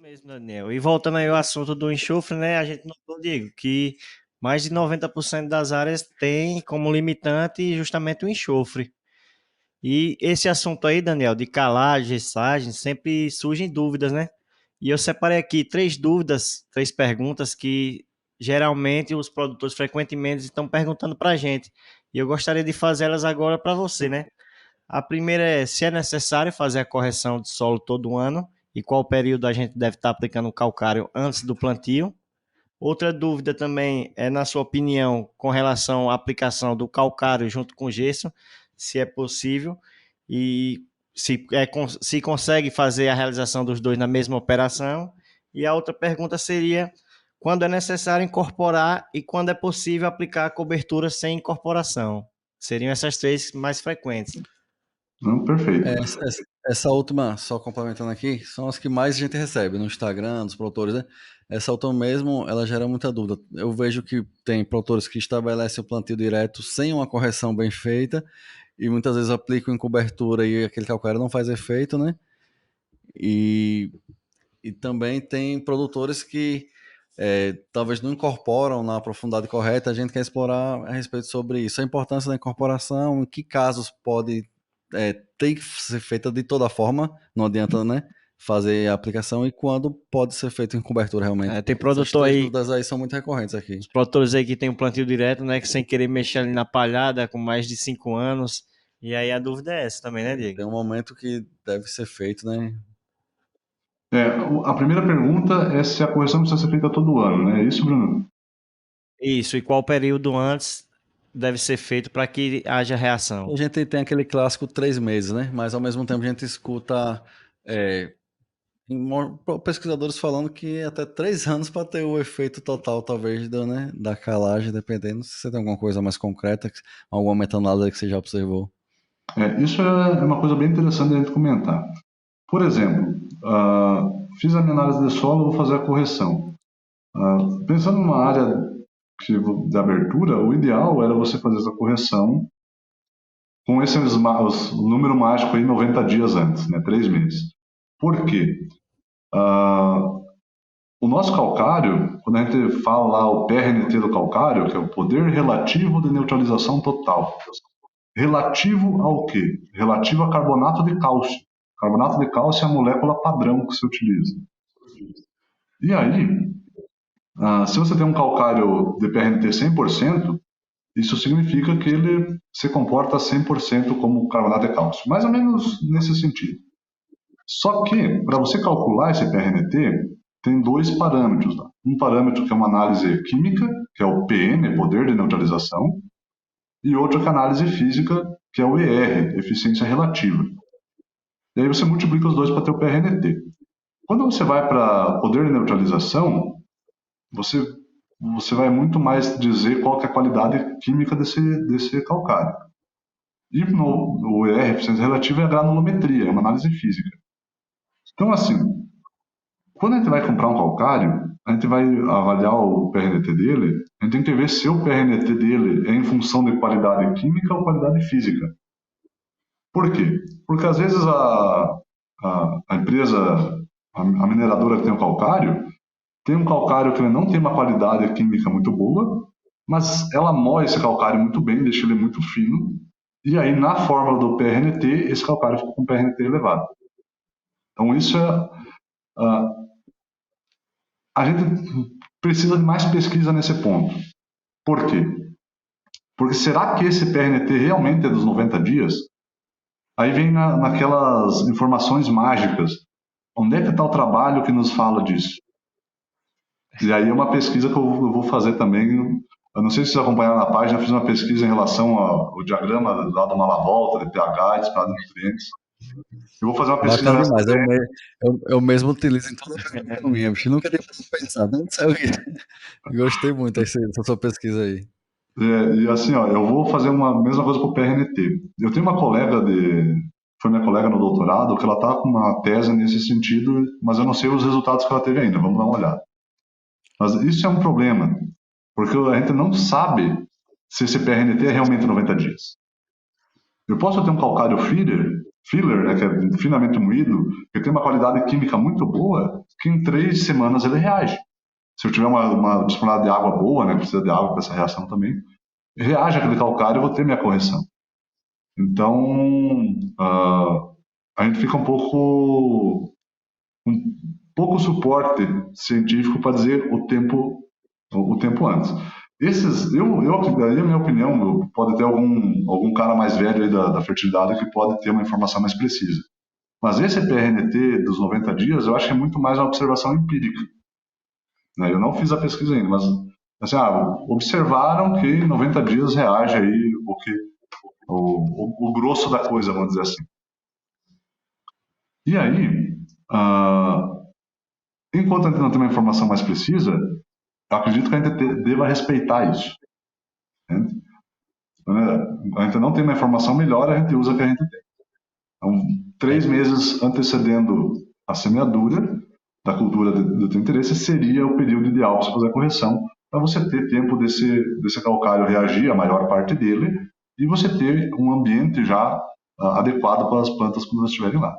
mesmo, Daniel. E voltando aí ao assunto do enxofre, né? A gente notou, Diego, que mais de 90% das áreas tem como limitante justamente o enxofre. E esse assunto aí, Daniel, de calagem, gessagem, sempre surgem dúvidas, né? E eu separei aqui três dúvidas, três perguntas que geralmente os produtores frequentemente estão perguntando para a gente. E eu gostaria de fazê-las agora para você, né? A primeira é se é necessário fazer a correção de solo todo ano e qual período a gente deve estar aplicando o calcário antes do plantio. Outra dúvida também é, na sua opinião, com relação à aplicação do calcário junto com gesso, se é possível e se consegue fazer a realização dos dois na mesma operação. E a outra pergunta seria quando é necessário incorporar e quando é possível aplicar a cobertura sem incorporação. Seriam essas três mais frequentes. Não, perfeito. Essa última, só complementando aqui, são as que mais a gente recebe no Instagram, dos produtores, né? Essa última mesmo, ela gera muita dúvida. Eu vejo que tem produtores que estabelecem o plantio direto sem uma correção bem feita e muitas vezes aplicam em cobertura e aquele calcário não faz efeito, né? E, e também tem produtores que talvez não incorporam na profundidade correta. A gente quer explorar a respeito sobre isso. A importância da incorporação, em que casos pode ter que ser feita de toda forma, não adianta, né? Fazer a aplicação e quando pode ser feito em cobertura realmente. Tem Essas produtor três aí, dúvidas aí são muito recorrentes aqui. os produtores aí que tem um plantio direto, né, que sem querer mexer ali na palhada com mais de 5 anos. E aí a dúvida é essa também, né, Diego? Tem um momento que deve ser feito, né? A primeira pergunta é se a correção precisa ser feita todo ano, né? É isso, Bruno? Isso, e qual período antes deve ser feito para que haja reação? A gente tem aquele clássico 3 meses, né? Mas ao mesmo tempo a gente escuta pesquisadores falando que até 3 anos para ter o efeito total, talvez, da calagem, dependendo. Se você tem alguma coisa mais concreta, alguma metanálise que você já observou. Isso é uma coisa bem interessante a gente comentar. Por exemplo, fiz a minha análise de solo, vou fazer a correção. Pensando numa área de abertura, o ideal era você fazer essa correção com o número mágico aí 90 dias antes, né, 3 meses. Por quê? O nosso calcário, quando a gente fala lá o PRNT do calcário, que é o poder relativo de neutralização total, relativo ao quê? Relativo a carbonato de cálcio. Carbonato de cálcio é a molécula padrão que se utiliza. E aí, se você tem um calcário de PRNT 100%, isso significa que ele se comporta 100% como carbonato de cálcio. Mais ou menos nesse sentido. Só que, para você calcular esse PRNT, tem dois parâmetros. Tá? Um parâmetro que é uma análise química, que é o PN, poder de neutralização, e outro que é a análise física, que é o ER, eficiência relativa. E aí você multiplica os dois para ter o PRNT. Quando você vai para poder de neutralização, você vai muito mais dizer qual que é a qualidade química desse calcário. E no ER, eficiência relativa, é a granulometria, é uma análise física. Então, assim, quando a gente vai comprar um calcário, a gente vai avaliar o PRNT dele, a gente tem que ver se o PRNT dele é em função de qualidade química ou qualidade física. Por quê? Porque às vezes a empresa, a mineradora que tem o calcário, tem um calcário que ele não tem uma qualidade química muito boa, mas ela moe esse calcário muito bem, deixa ele muito fino, e aí na fórmula do PRNT, esse calcário fica com PRNT elevado. Então isso a gente precisa de mais pesquisa nesse ponto. Por quê? Porque será que esse PRNT realmente é dos 90 dias? Aí vem naquelas informações mágicas. Onde é que está o trabalho que nos fala disso? E aí é uma pesquisa que eu vou fazer também. Eu não sei se vocês acompanharam na página, eu fiz uma pesquisa em relação ao diagrama lá do Malavolta, de pH, de espalhado de nutrientes. Eu vou fazer uma pesquisa Bacana nessa demais. também. Eu mesmo utilizo em toda a minha, bicho. Nunca tinha pensado. Não sei o que. Gostei muito dessa sua pesquisa aí. E assim, ó, eu vou fazer uma mesma coisa com o PRNT. Eu tenho uma colega foi minha colega no doutorado, que ela está com uma tese nesse sentido, mas eu não sei os resultados que ela teve ainda. Vamos dar uma olhada. Mas isso é um problema, porque a gente não sabe se esse PRNT é realmente 90 dias. Eu posso ter um calcário feeder filler, né, que é finamente moído, que tem uma qualidade química muito boa, que em 3 semanas ele reage. Se eu tiver uma disponibilidade de água boa, né, precisa de água para essa reação também, reage aquele calcário e eu vou ter minha correção. Então, a gente fica um pouco suporte científico para dizer o tempo antes. Daí a minha opinião, pode ter algum cara mais velho aí da fertilidade que pode ter uma informação mais precisa. Mas esse PRNT dos 90 dias, eu acho que é muito mais uma observação empírica. Né? Eu não fiz a pesquisa ainda, mas assim, observaram que em 90 dias reage aí o grosso da coisa, vamos dizer assim. E aí, enquanto a gente não tem uma informação mais precisa, eu acredito que a gente deva respeitar isso. Né? A gente não tem uma informação melhor, a gente usa a que a gente tem. Então, 3 meses antecedendo a semeadura da cultura do teu interesse seria o período ideal para você fazer a correção, para você ter tempo desse calcário reagir, a maior parte dele, e você ter um ambiente já adequado para as plantas quando elas estiverem lá.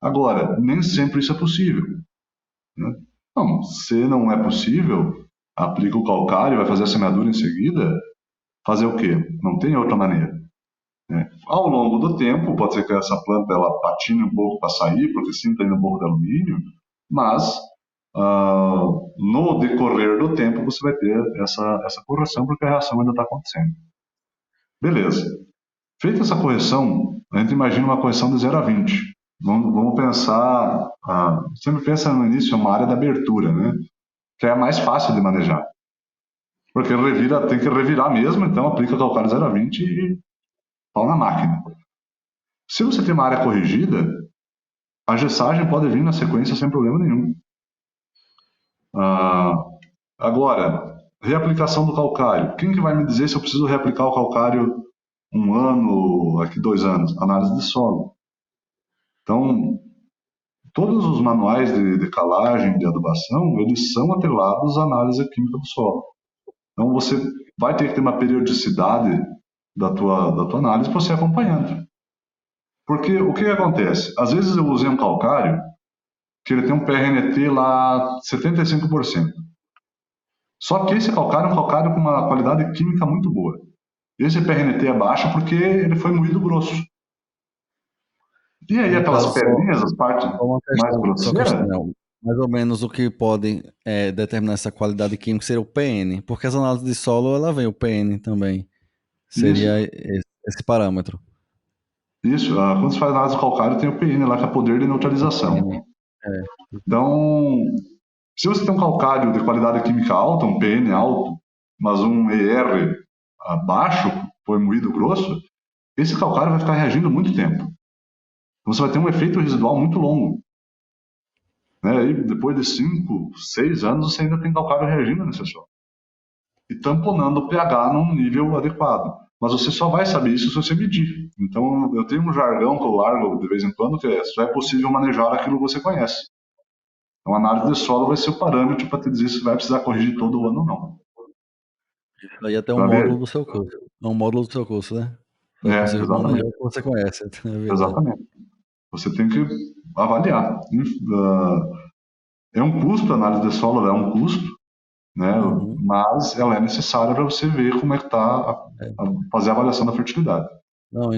Agora, nem sempre isso é possível. Né? Não, se não é possível, aplica o calcário, vai fazer a semeadura em seguida, fazer o quê? Não tem outra maneira. Né? Ao longo do tempo, pode ser que essa planta ela patine um pouco para sair, porque sinta ainda um pouco de alumínio, mas no decorrer do tempo você vai ter essa correção, porque a reação ainda está acontecendo. Beleza. Feita essa correção, a gente imagina uma correção de 0 a 20. Vamos pensar, sempre pensa no início, uma área de abertura, né? Que é a mais fácil de manejar. Porque tem que revirar mesmo, então aplica calcário 0 a 20 e pau na máquina. Se você tem uma área corrigida, a gessagem pode vir na sequência sem problema nenhum. Agora, reaplicação do calcário. Quem que vai me dizer se eu preciso reaplicar o calcário 1 ano, aqui 2 anos? Análise de solo. Então, todos os manuais de calagem, de adubação, eles são atrelados à análise química do solo. Então, você vai ter que ter uma periodicidade da tua análise para você acompanhando. Porque o que acontece? Às vezes eu usei um calcário que ele tem um PRNT lá 75%. Só que esse calcário é um calcário com uma qualidade química muito boa. Esse PRNT é baixo porque ele foi moído grosso. E aí aquelas pedrinhas, as partes mais grosseiras... Mais ou menos o que pode determinar essa qualidade química seria o PN, porque as análises de solo, ela vem o PN também. Seria esse parâmetro. Isso, quando você faz análise do calcário, tem o PN lá, que é poder de neutralização. Então, se você tem um calcário de qualidade química alta, um PN alto, mas um ER baixo, foi moído grosso, esse calcário vai ficar reagindo muito tempo. Você vai ter um efeito residual muito longo. Né? E depois de 5, 6 anos, você ainda tem calcário reagindo nesse solo. E tamponando o pH num nível adequado. Mas você só vai saber isso se você medir. Então, eu tenho um jargão que eu largo de vez em quando, que só é possível manejar aquilo que você conhece. Então, a análise de solo vai ser o parâmetro para te dizer se vai precisar corrigir todo ano ou não. Isso aí é até um módulo do seu curso. É um módulo do seu curso, né? Você manejar o que você conhece. Exatamente. Você tem que avaliar. É um custo, a análise de solo é um custo, né? Mas ela é necessária para você ver como é que está, fazer a avaliação da fertilidade. Não,